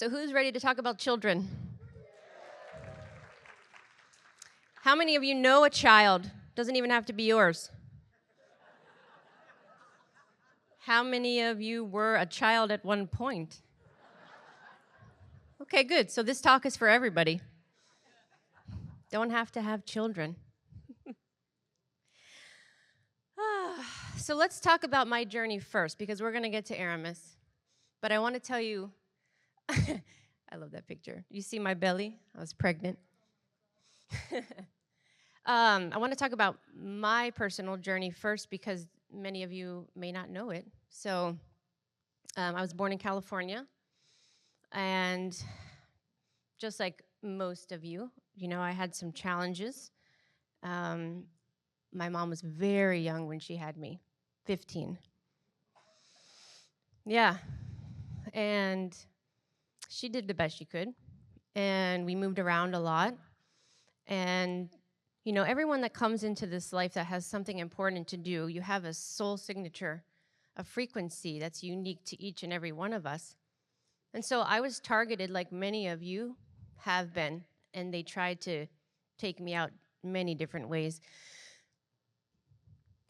So who's ready to talk about children? How many of you know a child? Doesn't even have to be yours. How many of you were a child at one point? Okay, good. So this talk is for everybody. Don't have to have children. So let's talk about my journey first, because we're going to get to Aramis. But I want to tell you, I love that picture. You see my belly? I was pregnant. I want to talk about my personal journey first, because many of you may not know it. So I was born in California, and just like most of you, I had some challenges. My mom was very young when she had me, 15. Yeah, and she did the best she could, and we moved around a lot. And everyone that comes into this life that has something important to do, you have a soul signature, a frequency that's unique to each and every one of us. And so I was targeted like many of you have been, and they tried to take me out many different ways.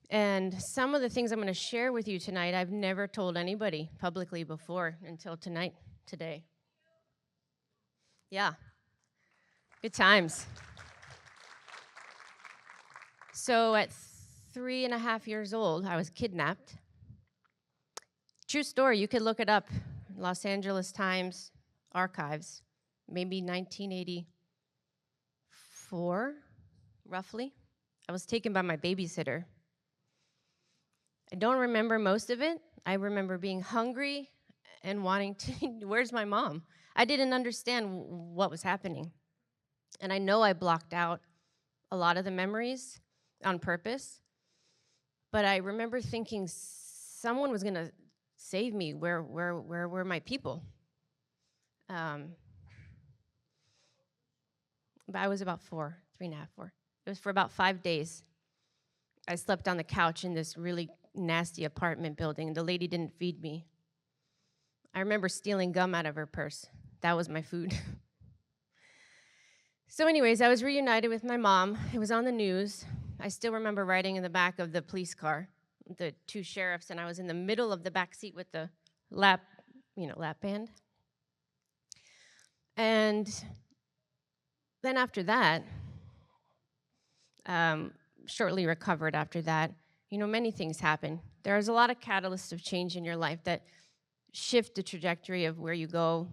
And some of the things I'm going to share with you tonight, I've never told anybody publicly before until today. Yeah, good times. So at 3.5 years old, I was kidnapped. True story, you could look it up. Los Angeles Times archives, maybe 1984, roughly. I was taken by my babysitter. I don't remember most of it. I remember being hungry and wanting to, where's my mom? I didn't understand what was happening. And I know I blocked out a lot of the memories on purpose, but I remember thinking someone was going to save me. Where were my people? But I was about 4. It was for about 5 days. I slept on the couch in this really nasty apartment building. The lady didn't feed me. I remember stealing gum out of her purse. That was my food. So anyways, I was reunited with my mom. It was on the news. I still remember riding in the back of the police car, the 2 sheriffs, and I was in the middle of the back seat with the lap band. And then after that, shortly recovered after that, many things happen. There's a lot of catalysts of change in your life that shift the trajectory of where you go,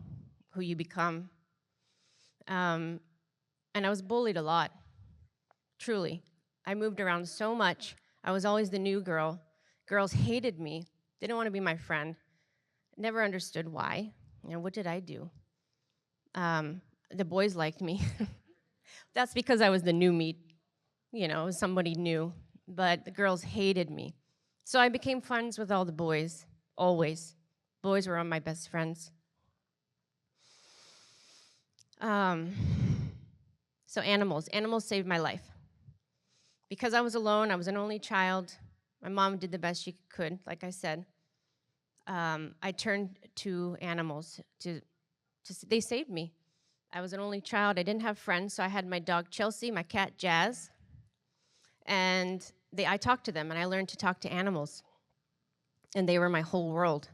who you become. And I was bullied a lot, truly. I moved around so much. I was always the new girl. Girls hated me. They didn't want to be my friend. Never understood why. What did I do? The boys liked me. That's because I was the new meat, somebody new. But the girls hated me. So I became friends with all the boys, always. Boys were all my best friends. So animals saved my life. Because I was alone, I was an only child. My mom did the best she could, like I said. I turned to animals. They saved me. I was an only child. I didn't have friends, so I had my dog Chelsea, my cat Jazz. And I talked to them, and I learned to talk to animals. And they were my whole world.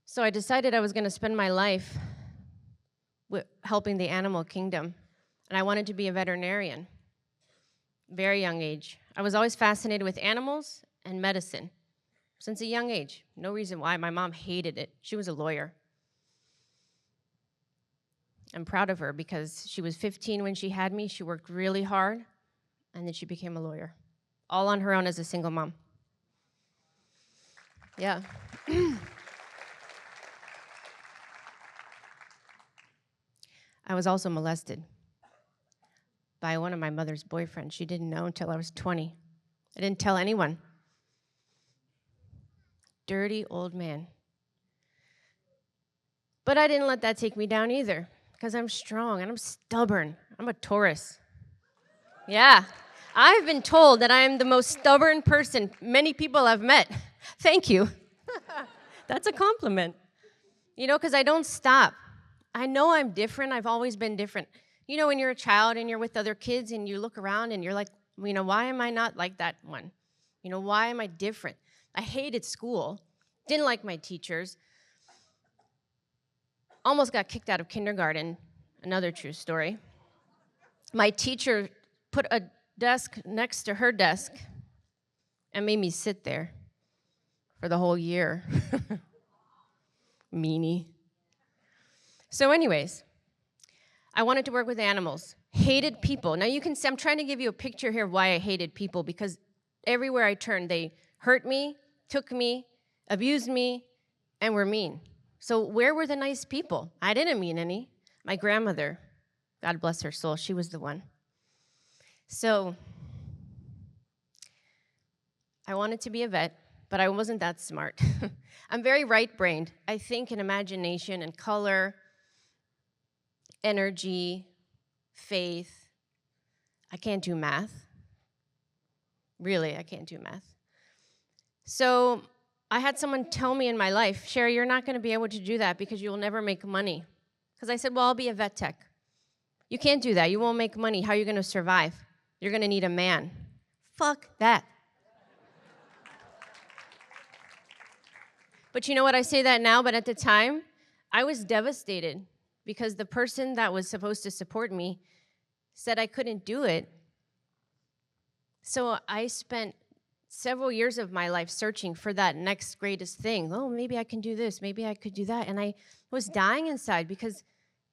So I decided I was going to spend my life helping the animal kingdom. And I wanted to be a veterinarian. Very young age. I was always fascinated with animals and medicine. Since a young age. No reason why. My mom hated it. She was a lawyer. I'm proud of her because she was 15 when she had me. She worked really hard, and then she became a lawyer. All on her own as a single mom. Yeah. I was also molested by one of my mother's boyfriends. She didn't know until I was 20. I didn't tell anyone. Dirty old man. But I didn't let that take me down either, because I'm strong and I'm stubborn. I'm a Taurus. Yeah. I've been told that I am the most stubborn person many people have met. Thank you. That's a compliment. You know, because I don't stop. I know I'm different. I've always been different. You know, when you're a child and you're with other kids and you look around and you're like, you know, why am I not like that one? You know, why am I different? I hated school, didn't like my teachers, almost got kicked out of kindergarten, another true story. My teacher put a desk next to her desk and made me sit there for the whole year. Meanie. So anyways, I wanted to work with animals. Hated people. Now you can see, I'm trying to give you a picture here of why I hated people, because everywhere I turned, they hurt me, took me, abused me, and were mean. So where were the nice people? I didn't mean any. My grandmother, God bless her soul, she was the one. So I wanted to be a vet, but I wasn't that smart. I'm very right-brained. I think in imagination and color, energy, faith. I can't do math. Really, I can't do math. So I had someone tell me in my life, Sherri, you're not going to be able to do that because you'll never make money. Because I said, well, I'll be a vet tech. You can't do that. You won't make money. How are you going to survive? You're going to need a man. Fuck that. But you know what? I say that now, but at the time, I was devastated because the person that was supposed to support me said I couldn't do it. So I spent several years of my life searching for that next greatest thing. Oh, maybe I can do this. Maybe I could do that. And I was dying inside because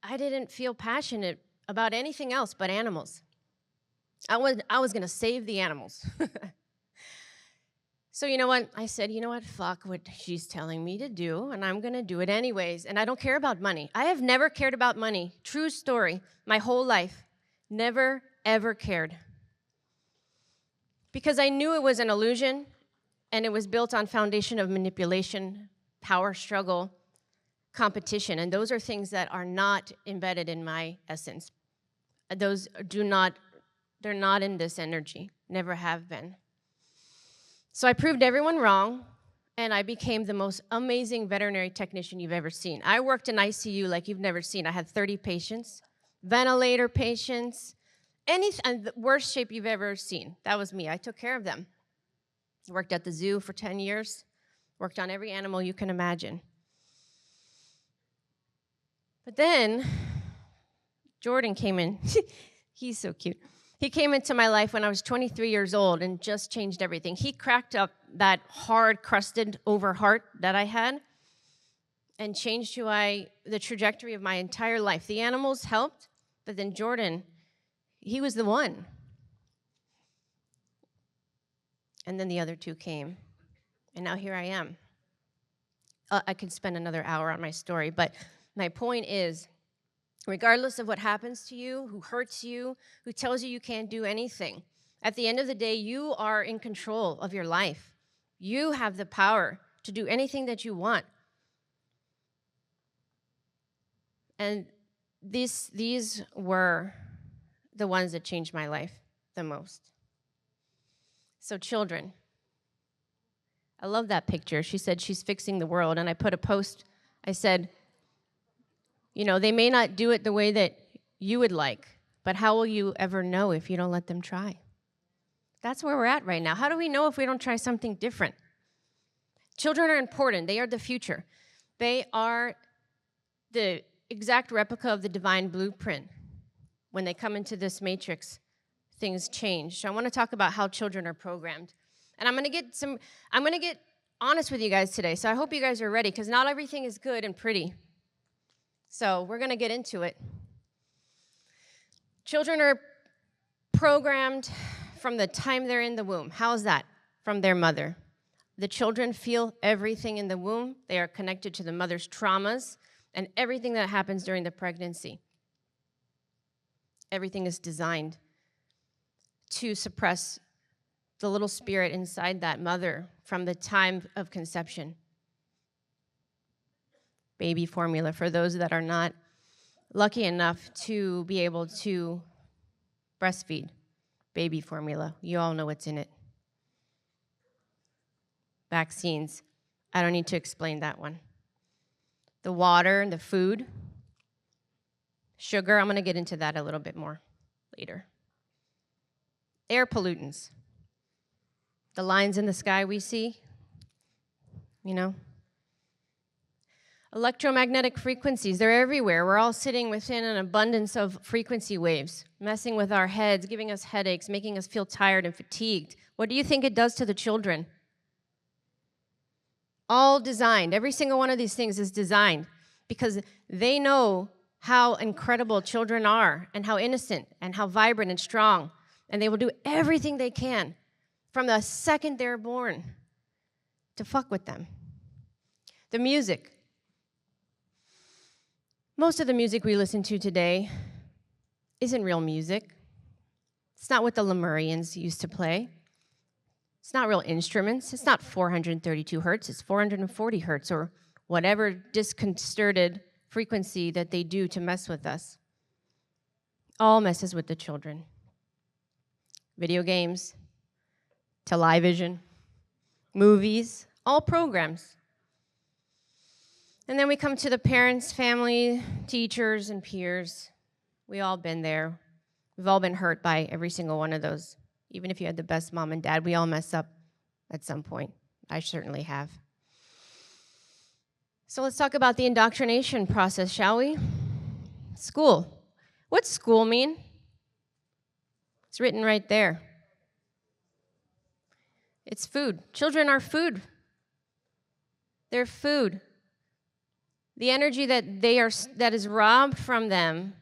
I didn't feel passionate about anything else but animals. I was going to save the animals. So you know what? I said, you know what? Fuck what she's telling me to do, and I'm going to do it anyways. And I don't care about money. I have never cared about money. True story. My whole life. Never, ever cared. Because I knew it was an illusion, and it was built on foundation of manipulation, power struggle, competition. And those are things that are not embedded in my essence. Those they're not in this energy. Never have been. So I proved everyone wrong, and I became the most amazing veterinary technician you've ever seen. I worked in ICU like you've never seen. I had 30 patients, ventilator patients, and the worst shape you've ever seen. That was me. I took care of them. Worked at the zoo for 10 years, worked on every animal you can imagine. But then Jordan came in. He's so cute. He came into my life when I was 23 years old and just changed everything. He cracked up that hard, crusted over heart that I had and changed the trajectory of my entire life. The animals helped, but then Jordan, he was the one. And then the other two came, and now here I am. I could spend another hour on my story, but my point is, regardless of what happens to you, who hurts you, who tells you you can't do anything, at the end of the day, you are in control of your life. You have the power to do anything that you want. And these were the ones that changed my life the most. So children, I love that picture. She said she's fixing the world, and I put a post, I said, you know, they may not do it the way that you would like, but how will you ever know if you don't let them try? That's where we're at right now. How do we know if we don't try something different? Children are important. They are the future. They are the exact replica of the divine blueprint. When they come into this matrix, things change. So I want to talk about how children are programmed. And I'm going to get honest with you guys today. So I hope you guys are ready, because not everything is good and pretty. So we're going to get into it. Children are programmed from the time they're in the womb. How's that? From their mother. The children feel everything in the womb. They are connected to the mother's traumas and everything that happens during the pregnancy. Everything is designed to suppress the little spirit inside that mother from the time of conception. Baby formula, for those that are not lucky enough to be able to breastfeed. Baby formula, you all know what's in it. Vaccines, I don't need to explain that one. The water and the food, sugar, I'm going to get into that a little bit more later. Air pollutants. The lines in the sky we see, you know. Electromagnetic frequencies, they're everywhere. We're all sitting within an abundance of frequency waves, messing with our heads, giving us headaches, making us feel tired and fatigued. What do you think it does to the children? All designed. Every single one of these things is designed because they know how incredible children are and how innocent and how vibrant and strong. And they will do everything they can from the second they're born to fuck with them. The music. Most of the music we listen to today isn't real music. It's not what the Lemurians used to play. It's not real instruments. It's not 432 hertz. It's 440 hertz or whatever disconcerted frequency that they do to mess with us. All messes with the children. Video games, television, movies, all programs. And then we come to the parents, family, teachers, and peers. We all been there. We've all been hurt by every single one of those. Even if you had the best mom and dad, we all mess up at some point. I certainly have. So let's talk about the indoctrination process, shall we? School. What's school mean? It's written right there. It's food. Children are food. They're food. The energy that is robbed from them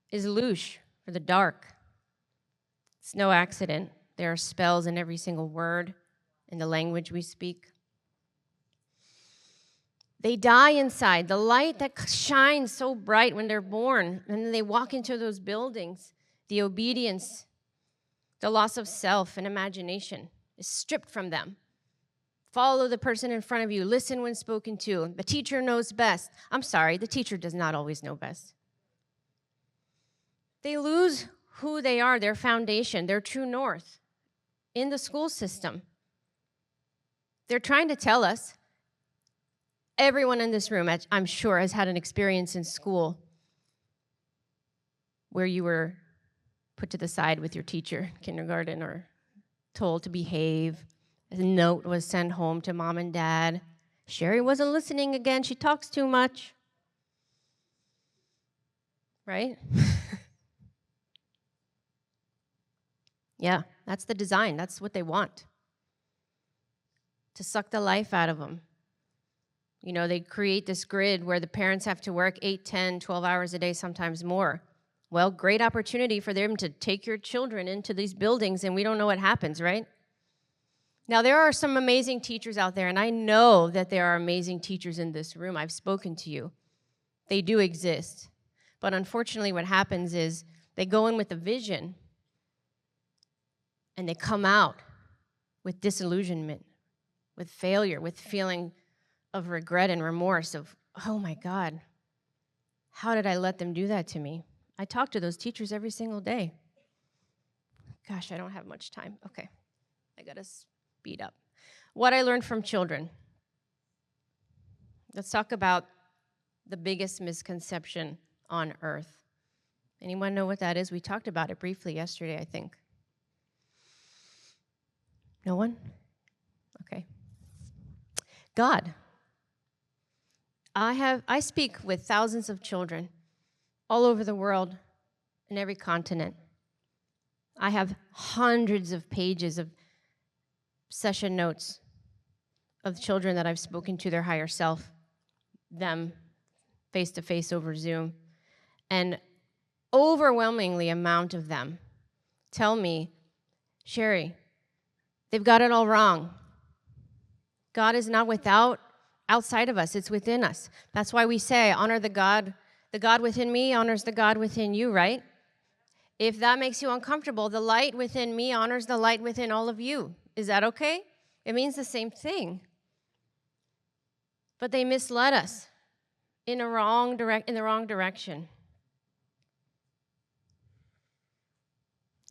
is louche, or the dark. It's no accident. There are spells in every single word in the language we speak. They die inside. The light that shines so bright when they're born, and then they walk into those buildings, the obedience, the loss of self and imagination is stripped from them. Follow the person in front of you. Listen when spoken to. The teacher knows best. I'm sorry, the teacher does not always know best. They lose who they are, their foundation, their true north in the school system. They're trying to tell us, everyone in this room, I'm sure, has had an experience in school where you were put to the side with your teacher, kindergarten, or told to behave. A note was sent home to mom and dad. Sherri wasn't listening again. She talks too much. Right? Yeah, that's the design. That's what they want. To suck the life out of them. You know, they create this grid where the parents have to work 8, 10, 12 hours a day, sometimes more. Well, great opportunity for them to take your children into these buildings, and we don't know what happens, right? Now, there are some amazing teachers out there, and I know that there are amazing teachers in this room. I've spoken to you. They do exist. But unfortunately, what happens is they go in with a vision, and they come out with disillusionment, with failure, with feeling of regret and remorse of, oh my God, how did I let them do that to me? I talk to those teachers every single day. Gosh, I don't have much time. Okay, I gotta speed up. What I learned from children. Let's talk about the biggest misconception on earth. Anyone know what that is? We talked about it briefly yesterday, I think. No one? Okay. God. I speak with thousands of children all over the world, in every continent. I have hundreds of pages of session notes of children that I've spoken to their higher self, them face-to-face over Zoom. And overwhelmingly amount of them tell me, Sherri, they've got it all wrong. God is not outside of us, it's within us. That's why we say, honor the God within me honors the God within you, right? If that makes you uncomfortable, the light within me honors the light within all of you. Is that okay? It means the same thing. But they misled us in the wrong direction.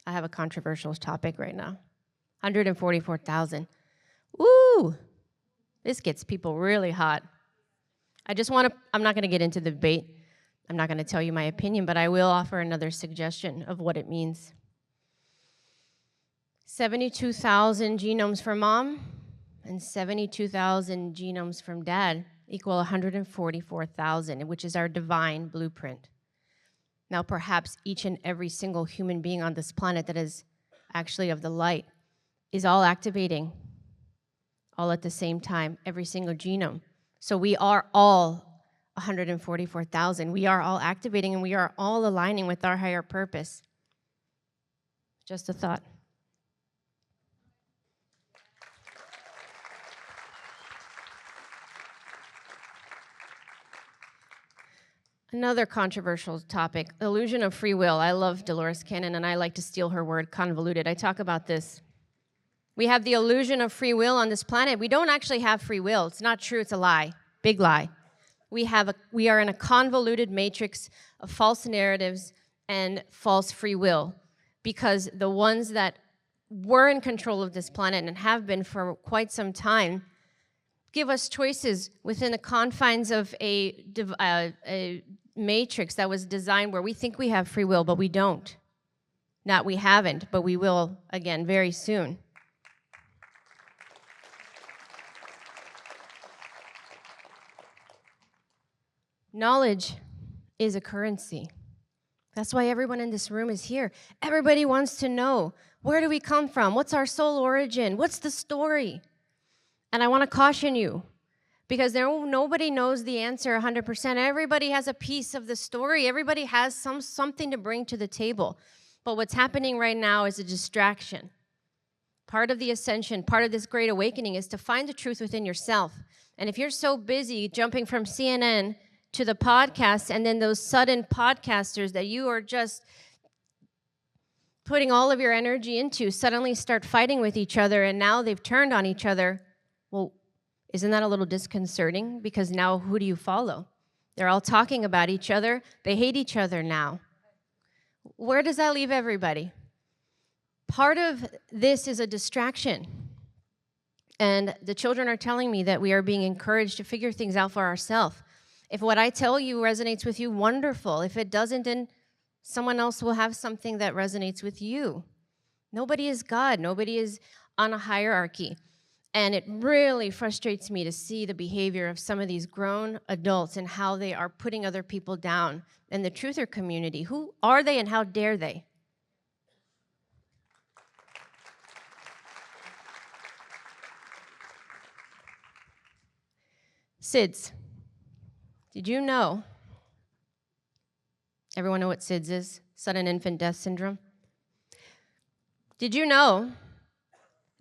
I have a controversial topic right now. 144,000. Woo! This gets people really hot. I'm not going to get into the debate. I'm not going to tell you my opinion, but I will offer another suggestion of what it means. 72,000 genomes from mom and 72,000 genomes from dad equal 144,000, which is our divine blueprint. Now, perhaps each and every single human being on this planet that is actually of the light is all activating all at the same time, every single genome. So we are all 144,000. We are all activating, and we are all aligning with our higher purpose. Just a thought. Another controversial topic, illusion of free will. I love Dolores Cannon, and I like to steal her word, convoluted. I talk about this. We have the illusion of free will on this planet. We don't actually have free will. It's not true. It's a lie. Big lie. We are in a convoluted matrix of false narratives and false free will, because the ones that were in control of this planet and have been for quite some time give us choices within the confines of a matrix that was designed where we think we have free will, but we don't. Not we haven't, but we will again very soon. Knowledge is a currency. That's why everyone in this room is here. Everybody wants to know, where do we come from? What's our soul origin? What's the story? And I want to caution you, because nobody knows the answer 100%. Everybody has a piece of the story. Everybody has something to bring to the table. But what's happening right now is a distraction. Part of the ascension, part of this great awakening is to find the truth within yourself. And if you're so busy jumping from CNN to the podcast, and then those sudden podcasters that you are just putting all of your energy into suddenly start fighting with each other, and now they've turned on each other, well, isn't that a little disconcerting? Because now who do you follow? They're all talking about each other. They hate each other now. Where does that leave everybody? Part of this is a distraction. And the children are telling me that we are being encouraged to figure things out for ourselves. If what I tell you resonates with you, wonderful. If it doesn't, then someone else will have something that resonates with you. Nobody is God. Nobody is on a hierarchy. And it really frustrates me to see the behavior of some of these grown adults and how they are putting other people down in the truther community. Who are they and how dare they? SIDS. Did you know? Everyone know what SIDS is? Sudden infant death syndrome. Did you know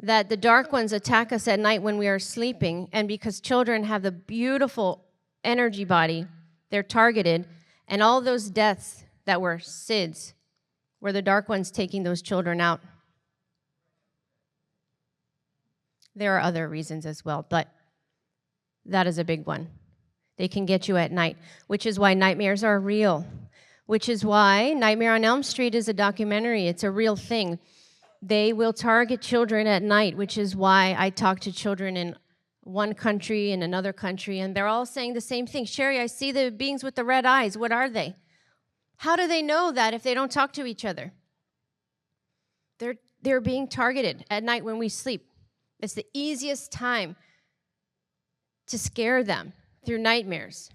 that the dark ones attack us at night when we are sleeping, and because children have the beautiful energy body, they're targeted, and all those deaths that were SIDS were the dark ones taking those children out? There are other reasons as well, but that is a big one. They can get you at night, which is why nightmares are real, which is why Nightmare on Elm Street is a documentary. It's a real thing. They will target children at night, which is why I talk to children in one country and another country, and they're all saying the same thing. Sherri, I see the beings with the red eyes. What are they? How do they know that if they don't talk to each other? They're being targeted at night when we sleep. It's the easiest time to scare them through nightmares.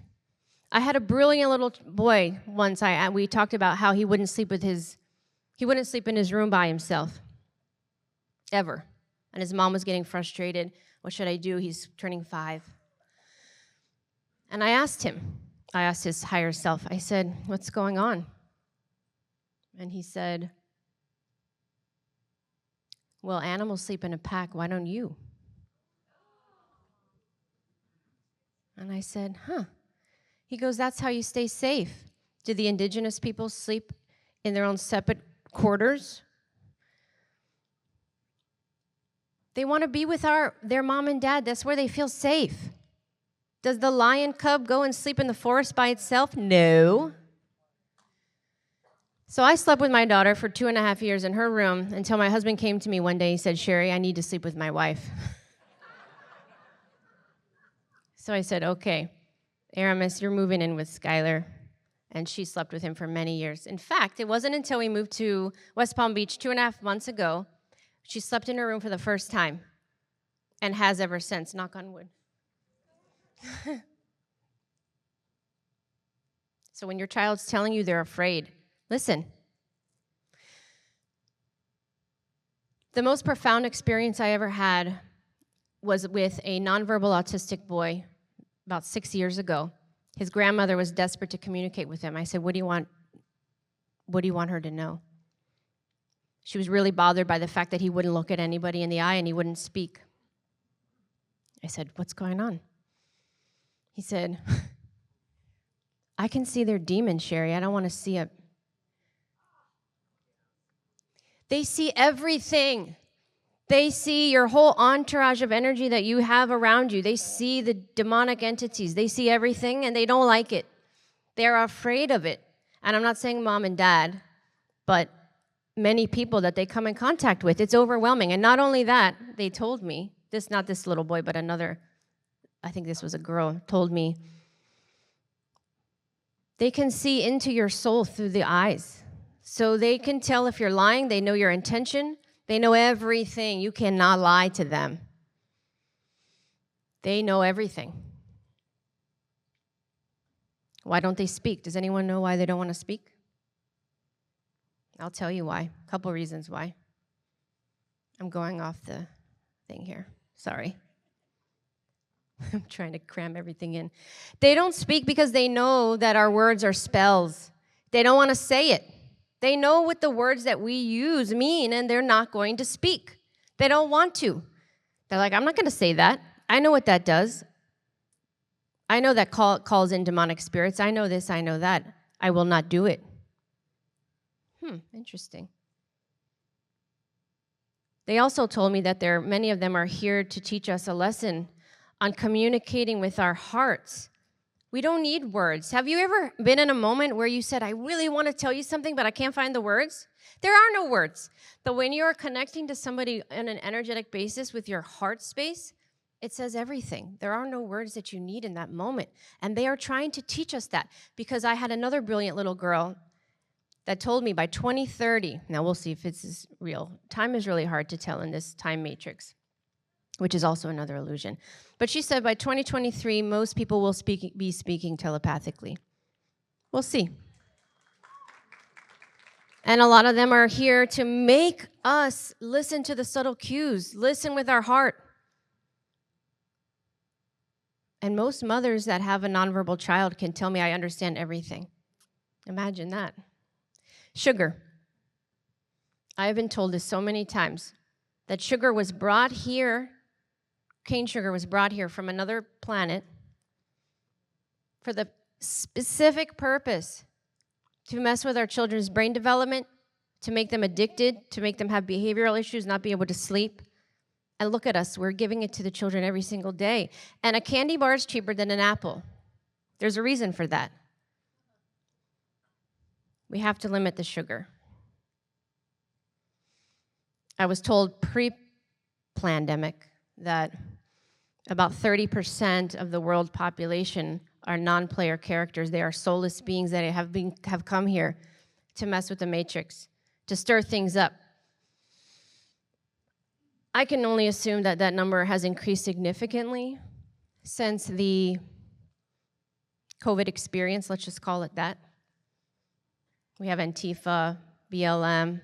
I had a brilliant little boy once. We talked about how he wouldn't sleep in his room by himself, ever. And his mom was getting frustrated. What should I do? He's turning 5. And I asked his higher self, I said, what's going on? And he said, well, animals sleep in a pack. Why don't you? And I said, He goes, that's how you stay safe. Do the indigenous people sleep in their own separate quarters? They want to be with their mom and dad. That's where they feel safe. Does the lion cub go and sleep in the forest by itself? No. So I slept with my daughter for 2.5 years in her room until my husband came to me one day. He said, Sherri, I need to sleep with my wife. So I said, okay, Aramis, you're moving in with Skylar. And she slept with him for many years. In fact, it wasn't until we moved to West Palm Beach 2.5 months ago, she slept in her room for the first time and has ever since, knock on wood. So when your child's telling you they're afraid, listen. The most profound experience I ever had was with a nonverbal autistic boy about 6 years ago. His grandmother was desperate to communicate with him. I said, what do you want her to know? She was really bothered by the fact that he wouldn't look at anybody in the eye and he wouldn't speak. I said, what's going on? He said, I can see their demons, Sherri. I don't want to see it. They see everything. They see your whole entourage of energy that you have around you. They see the demonic entities. They see everything, and they don't like it. They're afraid of it. And I'm not saying mom and dad, but many people that they come in contact with, it's overwhelming. And not only that, they told me, not this little boy, but another, I think this was a girl, told me, they can see into your soul through the eyes. So they can tell if you're lying. They know your intention. They know everything. You cannot lie to them. They know everything. Why don't they speak? Does anyone know why they don't want to speak? I'll tell you why. A couple reasons why. I'm going off the thing here. Sorry. I'm trying to cram everything in. They don't speak because they know that our words are spells. They don't want to say it. They know what the words that we use mean, and they're not going to speak. They don't want to. They're like, I'm not going to say that. I know what that does. I know that calls in demonic spirits. I know this, I know that. I will not do it. Interesting. They also told me that many of them are here to teach us a lesson on communicating with our hearts. We don't need words. Have you ever been in a moment where you said, I really want to tell you something, but I can't find the words? There are no words. But when you're connecting to somebody on an energetic basis with your heart space, it says everything. There are no words that you need in that moment. And they are trying to teach us that, because I had another brilliant little girl that told me by 2030, now we'll see if this is real. Time is really hard to tell in this time matrix, which is also another illusion. But she said by 2023, most people will be speaking telepathically. We'll see. And a lot of them are here to make us listen to the subtle cues, listen with our heart. And most mothers that have a nonverbal child can tell me I understand everything. Imagine that. Sugar. I have been told this so many times, that sugar was brought here, cane sugar was brought here from another planet for the specific purpose to mess with our children's brain development, to make them addicted, to make them have behavioral issues, not be able to sleep. And look at us, we're giving it to the children every single day. And a candy bar is cheaper than an apple. There's a reason for that. We have to limit the sugar. I was told pre-pandemic that about 30% of the world population are non-player characters. They are soulless beings that have come here to mess with the matrix, to stir things up. I can only assume that that number has increased significantly since the COVID experience, let's just call it that. We have Antifa, BLM.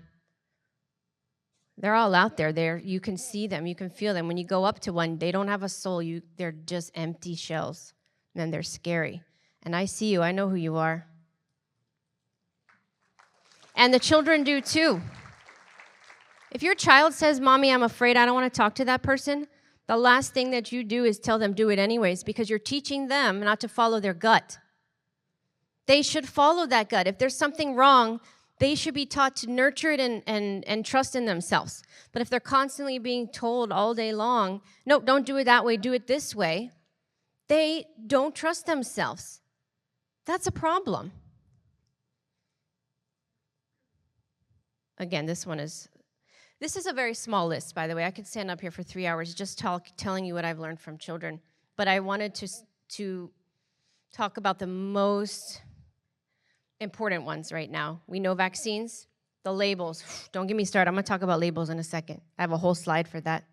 They're all out there. You can see them. You can feel them. When you go up to one, they don't have a soul. They're just empty shells. And they're scary. And I see you. I know who you are. And the children do too. If your child says, Mommy, I'm afraid, I don't want to talk to that person, the last thing that you do is tell them do it anyways, because you're teaching them not to follow their gut. They should follow that gut. If there's something wrong, they should be taught to nurture it and trust in themselves. But if they're constantly being told all day long, no, don't do it that way, do it this way, they don't trust themselves. That's a problem. Again, this is a very small list, by the way. I could stand up here for 3 hours just telling you what I've learned from children. But I wanted to to talk about the most important ones right now. We know vaccines, the labels. Don't get me started. I'm going to talk about labels in a second. I have a whole slide for that.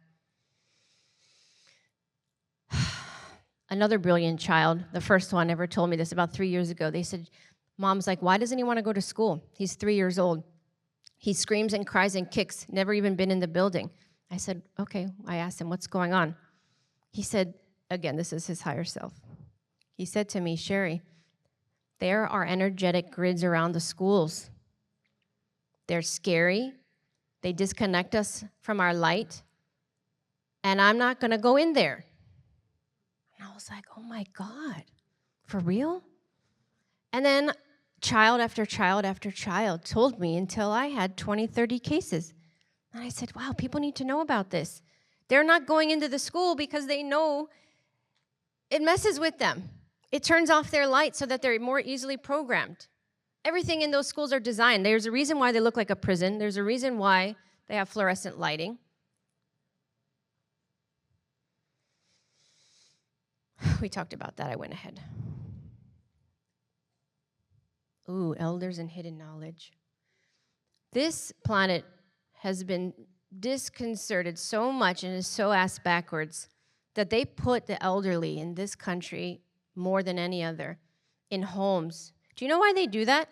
Another brilliant child, the first one ever told me this about 3 years ago. They said, Mom's like, why doesn't he want to go to school? He's 3 years old. He screams and cries and kicks, never even been in the building. I said, okay. I asked him, what's going on? He said, again, this is his higher self. He said to me, Sherri, there are energetic grids around the schools. They're scary. They disconnect us from our light. And I'm not going to go in there. And I was like, oh my God, for real? And then child after child after child told me until I had 20, 30 cases. And I said, wow, people need to know about this. They're not going into the school because they know it messes with them. It turns off their light so that they're more easily programmed. Everything in those schools are designed. There's a reason why they look like a prison. There's a reason why they have fluorescent lighting. We talked about that. I went ahead. Ooh, elders and hidden knowledge. This planet has been disconcerted so much and is so ass backwards that they put the elderly in this country more than any other in homes. Do you know why they do that?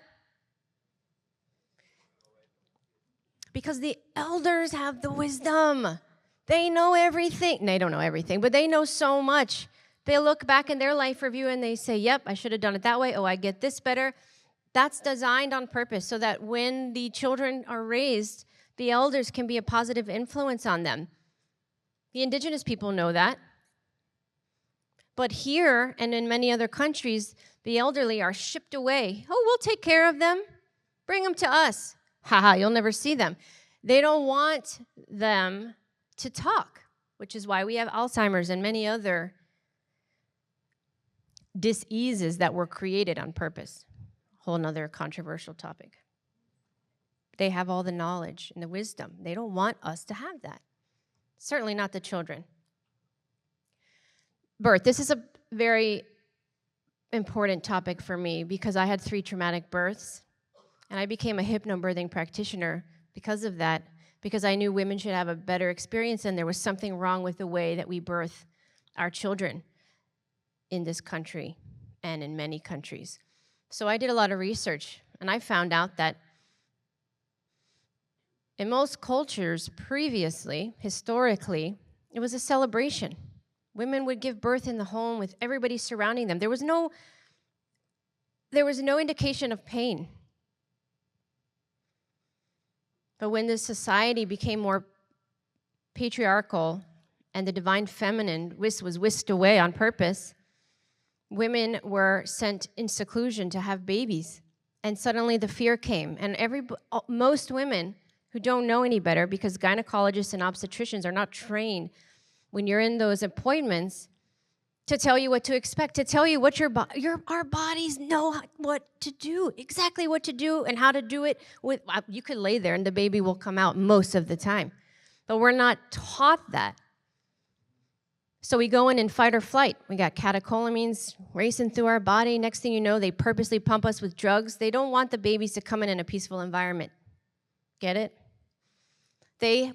Because the elders have the wisdom. They know everything. They don't know everything, but they know so much. They look back in their life review and they say, yep, I should have done it that way. Oh, I get this better. That's designed on purpose so that when the children are raised, the elders can be a positive influence on them. The indigenous people know that. But here and in many other countries, the elderly are shipped away. Oh, we'll take care of them. Bring them to us. Haha, you'll never see them. They don't want them to talk, which is why we have Alzheimer's and many other diseases that were created on purpose. Whole nother controversial topic. They have all the knowledge and the wisdom. They don't want us to have that. Certainly not the children. Birth. This is a very important topic for me because I had 3 traumatic births, and I became a hypnobirthing practitioner because of that, because I knew women should have a better experience, and there was something wrong with the way that we birth our children in this country and in many countries. So I did a lot of research, and I found out that in most cultures previously, historically, it was a celebration. Women would give birth in the home with everybody surrounding them. There was no indication of pain. But when this society became more patriarchal and the divine feminine was whisked away on purpose, women were sent in seclusion to have babies. And suddenly the fear came. And most women who don't know any better, because gynecologists and obstetricians are not trained when you're in those appointments to tell you what to expect, to tell you what our bodies know what to do, exactly what to do and how to do it. You could lay there and the baby will come out most of the time. But we're not taught that. So we go in fight or flight. We got catecholamines racing through our body. Next thing you know, they purposely pump us with drugs. They don't want the babies to come in a peaceful environment. Get it?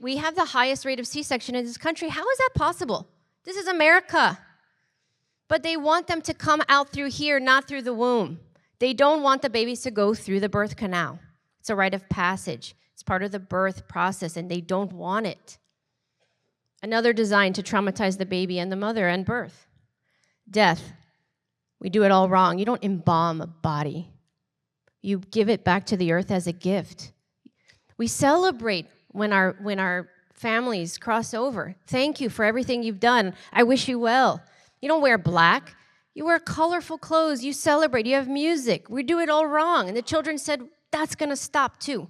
We have the highest rate of C-section in this country. How is that possible? This is America. But they want them to come out through here, not through the womb. They don't want the babies to go through the birth canal. It's a rite of passage. It's part of the birth process, and they don't want it. Another design to traumatize the baby and the mother and birth. Death. We do it all wrong. You don't embalm a body. You give it back to the earth as a gift. We celebrate when our families cross over. Thank you for everything you've done. I wish you well. You don't wear black. You wear colorful clothes. You celebrate. You have music. We do it all wrong. And the children said, that's going to stop too.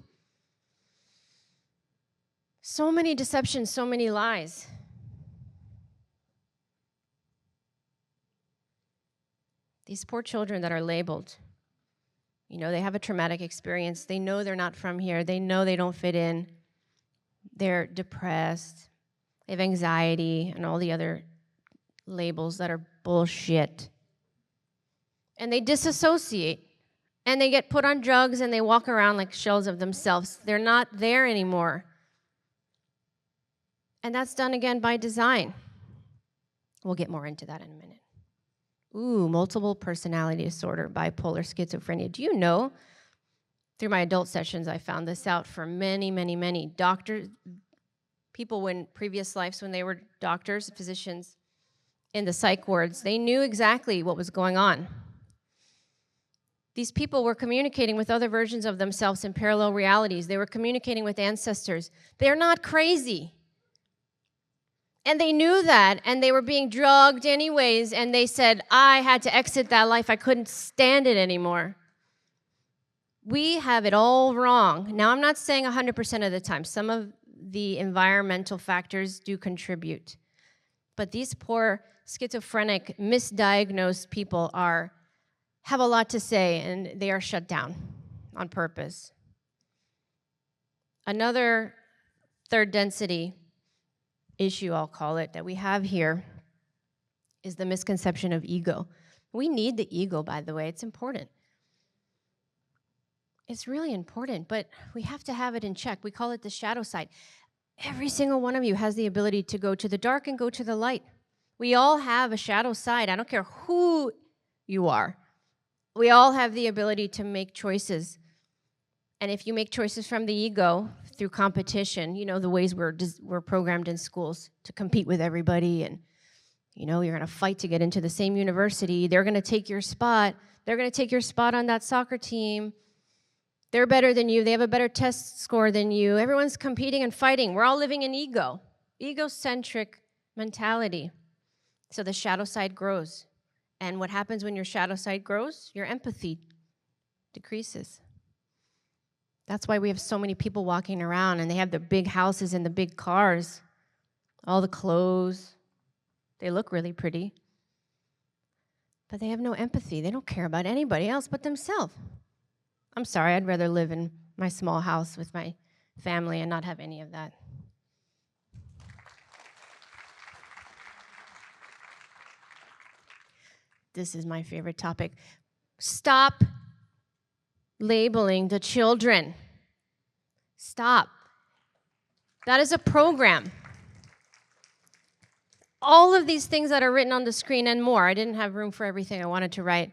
So many deceptions, so many lies. These poor children that are labeled, they have a traumatic experience. They know they're not from here. They know they don't fit in. They're depressed. They have anxiety and all the other labels that are bullshit. and they disassociate, and they get put on drugs, and they walk around like shells of themselves. They're not there anymore. And that's done again by design. We'll get more into that in a minute. Ooh, multiple personality disorder, bipolar schizophrenia. Do you know, through my adult sessions, I found this out for many doctors, people in previous lives when they were doctors, physicians in the psych wards, they knew exactly what was going on. These people were communicating with other versions of themselves in parallel realities. They were communicating with ancestors. They're not crazy. And they knew that, and they were being drugged anyways, and they said, I had to exit that life. I couldn't stand it anymore. We have it all wrong. Now, I'm not saying 100% of the time. Some of the environmental factors do contribute. But these poor schizophrenic, misdiagnosed people have a lot to say, and they are shut down on purpose. Another third density issue, I'll call it, that we have here is the misconception of ego. We need the ego, by the way. It's important. It's really important, but we have to have it in check. We call it the shadow side. Every single one of you has the ability to go to the dark and go to the light. We all have a shadow side. I don't care who you are. We all have the ability to make choices. And if you make choices from the ego through competition, you know, the ways we're programmed in schools to compete with everybody, and, you know, you're going to fight to get into the same university. They're going to take your spot. They're going to take your spot on that soccer team. They're better than you. They have a better test score than you. Everyone's competing and fighting. We're all living in egocentric mentality. So the shadow side grows. And what happens when your shadow side grows? Your empathy decreases. That's why we have so many people walking around, and they have the big houses and the big cars, all the clothes. They look really pretty. But they have no empathy. They don't care about anybody else but themselves. I'm sorry, I'd rather live in my small house with my family and not have any of that. This is my favorite topic. Stop labeling the children. Stop. That is a program. All of these things that are written on the screen and more, I didn't have room for everything I wanted to write.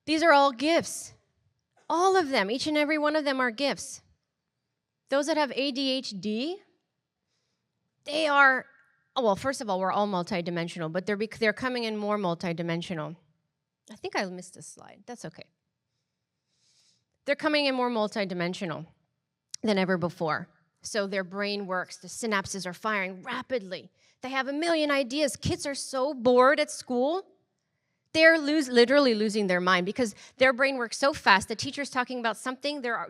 These are all gifts. All of them, each and every one of them are gifts. Those that have ADHD, they are, well, first of all, we're all multidimensional, but they're coming in more multidimensional. I think I missed a slide. That's okay. They're coming in more multidimensional than ever before. So their brain works. The synapses are firing rapidly. They have a million ideas. Kids are so bored at school. They're literally losing their mind because their brain works so fast. The teacher's talking about something. They're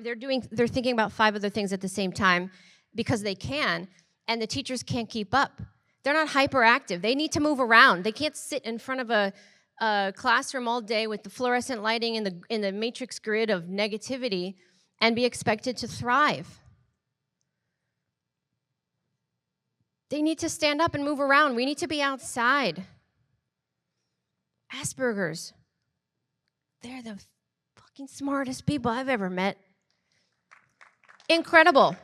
thinking about 5 other things at the same time because they can, and the teachers can't keep up. They're not hyperactive. They need to move around. They can't sit in front of a classroom all day with the fluorescent lighting in the matrix grid of negativity and be expected to thrive. They need to stand up and move around. We need to be outside. Asperger's, they're the fucking smartest people I've ever met. Incredible.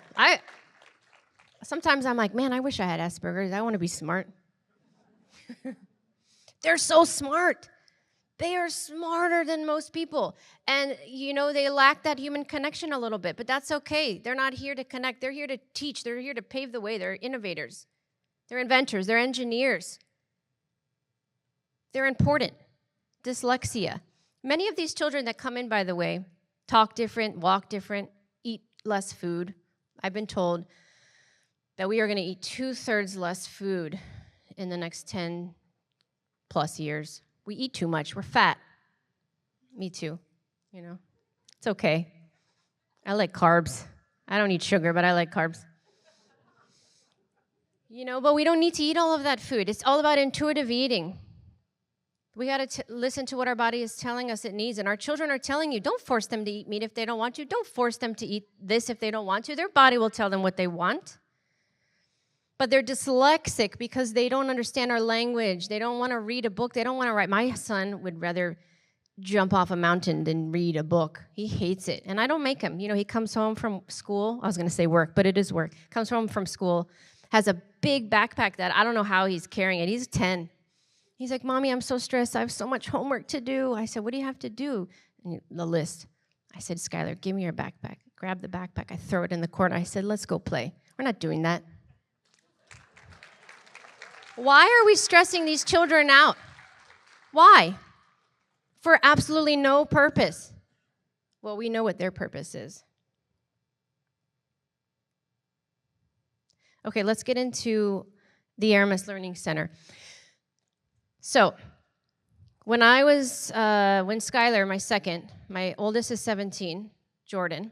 Sometimes I'm like, man, I wish I had Asperger's. I want to be smart. They're so smart. They are smarter than most people. And, you know, they lack that human connection a little bit, but that's okay. They're not here to connect. They're here to teach. They're here to pave the way. They're innovators. They're inventors. They're engineers. They're important. Dyslexia. Many of these children that come in, by the way, talk different, walk different, eat less food. I've been told that we are going to eat 2/3 less food in the next 10 plus years. We eat too much. We're fat. Me too. You know, it's okay. I like carbs. I don't eat sugar, but I like carbs. You know, but we don't need to eat all of that food. It's all about intuitive eating. We got to listen to what our body is telling us it needs. And our children are telling you, don't force them to eat meat if they don't want to. Don't force them to eat this if they don't want to. Their body will tell them what they want. But they're dyslexic because they don't understand our language. They don't want to read a book. They don't want to write. My son would rather jump off a mountain than read a book. He hates it. And I don't make him. He comes home from school. I was going to say work, but it is work. Comes home from school, has a big backpack that I don't know how he's carrying it. He's 10. He's like, Mommy, I'm so stressed. I have so much homework to do. I said, what do you have to do? And the list. I said, Skylar, give me your backpack. Grab the backpack. I throw it in the corner. I said, let's go play. We're not doing that. Why are we stressing these children out? Why? For absolutely no purpose. Well, we know what their purpose is. Okay, let's get into the Aramis Learning Center. So, when Skylar, my second, my oldest is 17, Jordan,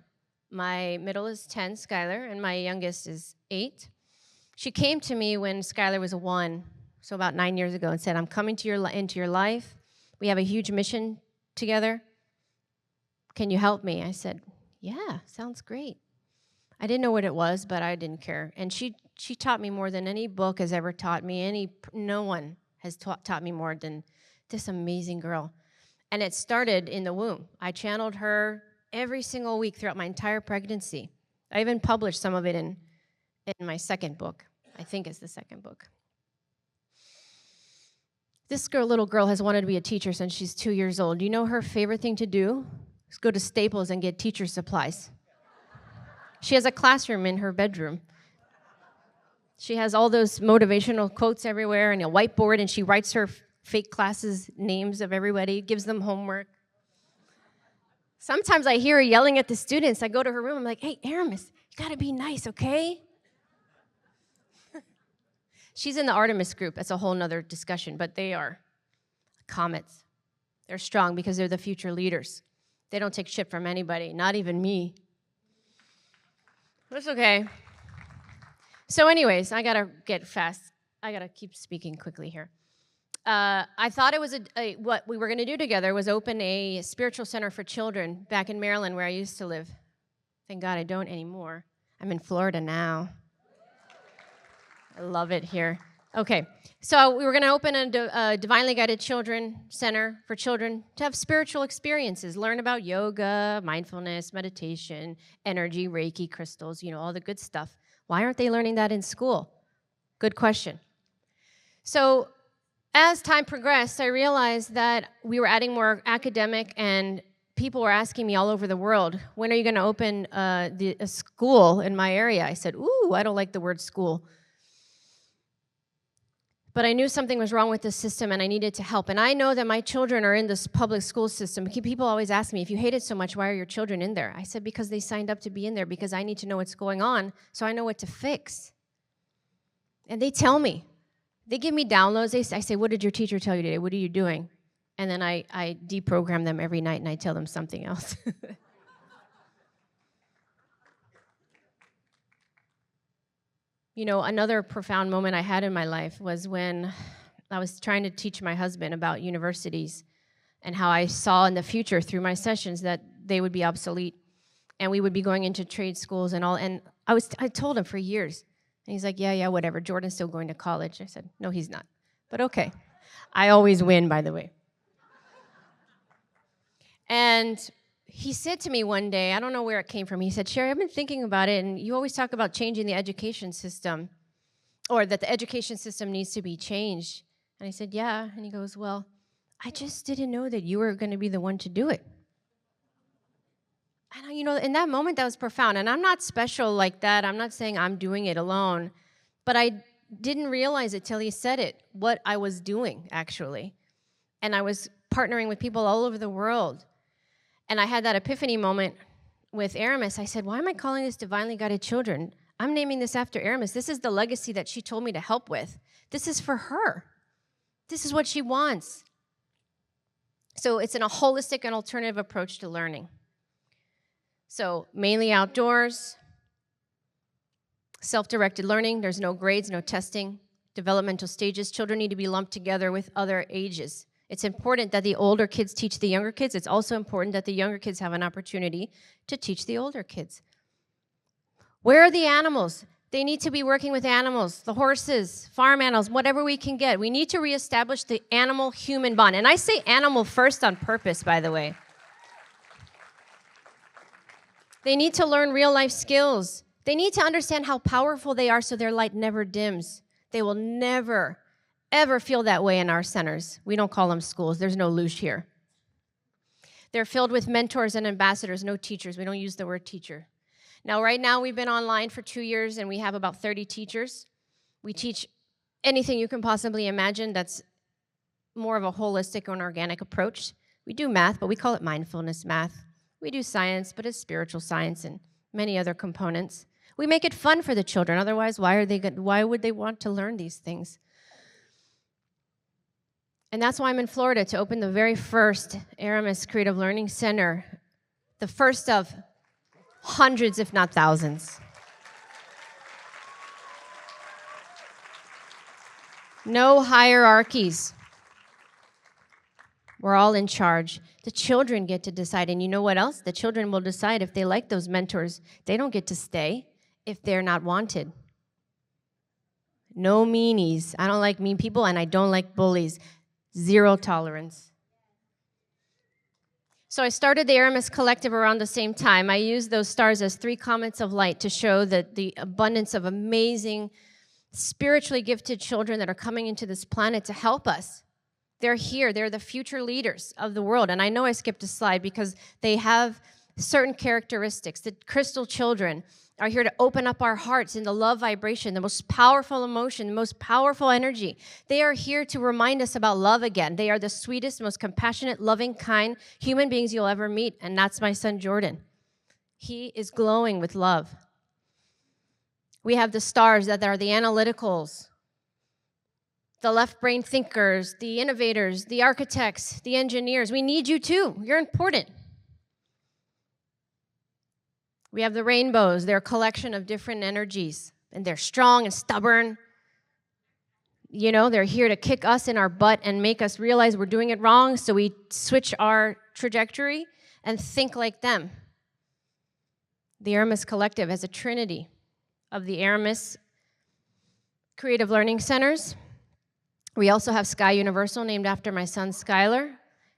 my middle is 10, Skylar, and my youngest is 8. She came to me when Skylar was 1, so about 9 years ago, and said, I'm coming to into your life. We have a huge mission together. Can you help me? I said, yeah, sounds great. I didn't know what it was, but I didn't care. And she taught me more than any book has ever taught me. No one has taught me more than this amazing girl. And it started in the womb. I channeled her every single week throughout my entire pregnancy. I even published some of it in my second book. I think it's the second book. This little girl has wanted to be a teacher since she's 2 years old. Do you know her favorite thing to do? Is go to Staples and get teacher supplies. She has a classroom in her bedroom. She has all those motivational quotes everywhere and a whiteboard, and she writes her fake classes' names of everybody, gives them homework. Sometimes I hear her yelling at the students. I go to her room, I'm like, hey, Aramis, you gotta be nice, okay? She's in the Artemis group. That's a whole nother discussion, but they are comets. They're strong because they're the future leaders. They don't take shit from anybody, not even me. That's okay. So anyways, I gotta get fast. I gotta keep speaking quickly here. I thought it was what we were gonna do together was open a spiritual center for children back in Maryland where I used to live. Thank God I don't anymore. I'm in Florida now. I love it here. Okay, so we were gonna open a divinely guided children center for children to have spiritual experiences, learn about yoga, mindfulness, meditation, energy, Reiki, crystals, all the good stuff. Why aren't they learning that in school? Good question. So as time progressed, I realized that we were adding more academic, and people were asking me all over the world, when are you going to open a school in my area? I said, ooh, I don't like the word school. But I knew something was wrong with the system, and I needed to help. And I know that my children are in this public school system. People always ask me, if you hate it so much, why are your children in there? I said, because they signed up to be in there, because I need to know what's going on so I know what to fix. And they tell me. They give me downloads. I say, what did your teacher tell you today? What are you doing? And then I deprogram them every night, and I tell them something else. Another profound moment I had in my life was when I was trying to teach my husband about universities and how I saw in the future through my sessions that they would be obsolete and we would be going into trade schools and all. And I told him for years. And he's like, yeah, whatever. Jordan's still going to college. I said, no, he's not. But okay. I always win, by the way. And he said to me one day, I don't know where it came from, he said, Sherri, I've been thinking about it, and you always talk about changing the education system, or that the education system needs to be changed. And I said, yeah. And he goes, well, I just didn't know that you were going to be the one to do it. And, in that moment, that was profound. And I'm not special like that. I'm not saying I'm doing it alone. But I didn't realize it till he said it, what I was doing, actually. And I was partnering with people all over the world. And I had that epiphany moment with Aramis. I said, why am I calling this Divinely Guided Children? I'm naming this after Aramis. This is the legacy that she told me to help with. This is for her. This is what she wants. So it's a holistic and alternative approach to learning. So mainly outdoors, self-directed learning. There's no grades, no testing, developmental stages. Children need to be lumped together with other ages. It's important that the older kids teach the younger kids. It's also important that the younger kids have an opportunity to teach the older kids. Where are the animals? They need to be working with animals, the horses, farm animals, whatever we can get. We need to reestablish the animal-human bond. And I say animal first on purpose, by the way. They need to learn real-life skills. They need to understand how powerful they are so their light never dims. They will never, ever feel that way in our centers. We don't call them schools. There's no louche here. They're filled with mentors and ambassadors, no teachers. We don't use the word teacher. Now, right now, we've been online for 2 years, and we have about 30 teachers. We teach anything you can possibly imagine that's more of a holistic and organic approach. We do math, but we call it mindfulness math. We do science, but it's spiritual science and many other components. We make it fun for the children. Otherwise, why would they want to learn these things? And that's why I'm in Florida to open the very first Aramis Creative Learning Center, the first of hundreds, if not thousands. No hierarchies. We're all in charge. The children get to decide. And you know what else? The children will decide if they like those mentors. They don't get to stay if they're not wanted. No meanies. I don't like mean people, and I don't like bullies. Zero tolerance. So I started the Aramis Collective around the same time. I used those stars as 3 comets of light to show that the abundance of amazing, spiritually gifted children that are coming into this planet to help us. They're here. They're the future leaders of the world. And I know I skipped a slide because they have certain characteristics. The crystal children are here to open up our hearts in the love vibration, the most powerful emotion, the most powerful energy. They are here to remind us about love again. They are the sweetest, most compassionate, loving, kind human beings you'll ever meet, and that's my son, Jordan. He is glowing with love. We have the stars that are the analyticals, the left brain thinkers, the innovators, the architects, the engineers. We need you too. You're important. We have the rainbows. They're a collection of different energies, and they're strong and stubborn. You know, they're here to kick us in our butt and make us realize we're doing it wrong, so we switch our trajectory and think like them. The Aramis Collective has a trinity of the Aramis Creative Learning Centers. We also have Sky Universal, named after my son, Skylar,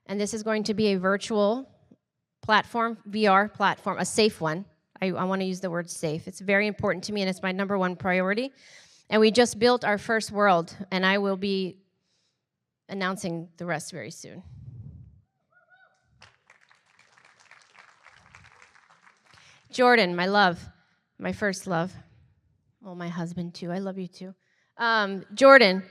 and this is going to be a virtual platform, VR platform, a safe one. I want to use the word safe. It's very important to me, and it's my #1 priority. And we just built our first world, and I will be announcing the rest very soon. Jordan, my love, my first love. Well, my husband, too. I love you, too. Jordan,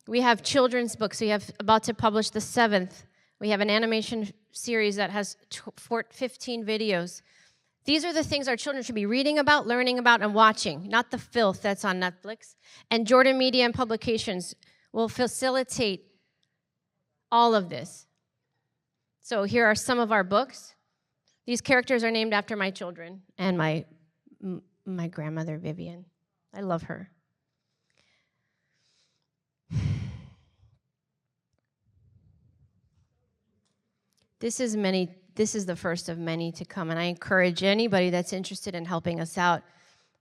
we have children's books. We have about to publish the 7th. We have an animation series that has 15 videos. These are the things our children should be reading about, learning about, and watching, not the filth that's on Netflix. And Jordan Media and Publications will facilitate all of this. So here are some of our books. These characters are named after my children and my grandmother, Vivian. I love her. This is the first of many to come, and I encourage anybody that's interested in helping us out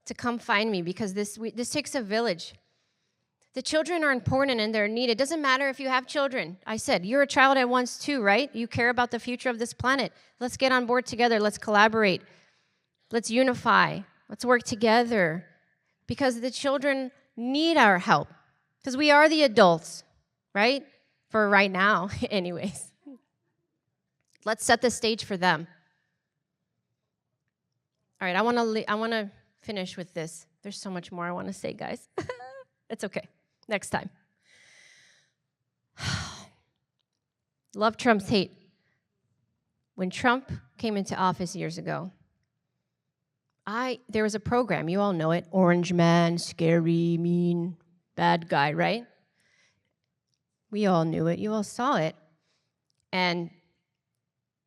to come find me, because this takes a village. The children are important and they're needed. It doesn't matter if you have children. I said, you're a child at once too, right? You care about the future of this planet. Let's get on board together. Let's collaborate. Let's unify. Let's work together, because the children need our help, because we are the adults, right? For right now, anyways. Let's set the stage for them. All right, I want to finish with this. There's so much more I want to say, guys. It's okay. Next time. Love trumps hate. When Trump came into office years ago, there was a program, you all know it, Orange Man, scary, mean, bad guy, right? We all knew it. You all saw it. And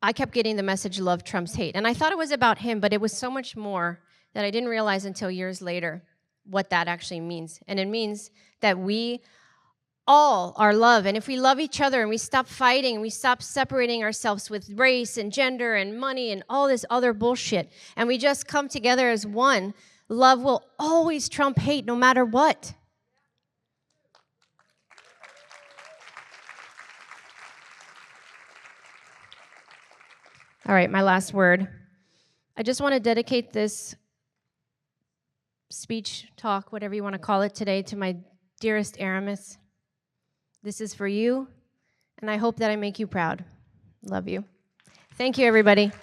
I kept getting the message, love trumps hate. And I thought it was about him, but it was so much more that I didn't realize until years later what that actually means. And it means that we all are love. And if we love each other and we stop fighting and we stop separating ourselves with race and gender and money and all this other bullshit, and we just come together as one, Love will always trump hate no matter what. All right, my last word. I just want to dedicate this speech, talk, whatever you want to call it today, to my dearest Aramis. This is for you, and I hope that I make you proud. Love you. Thank you, everybody.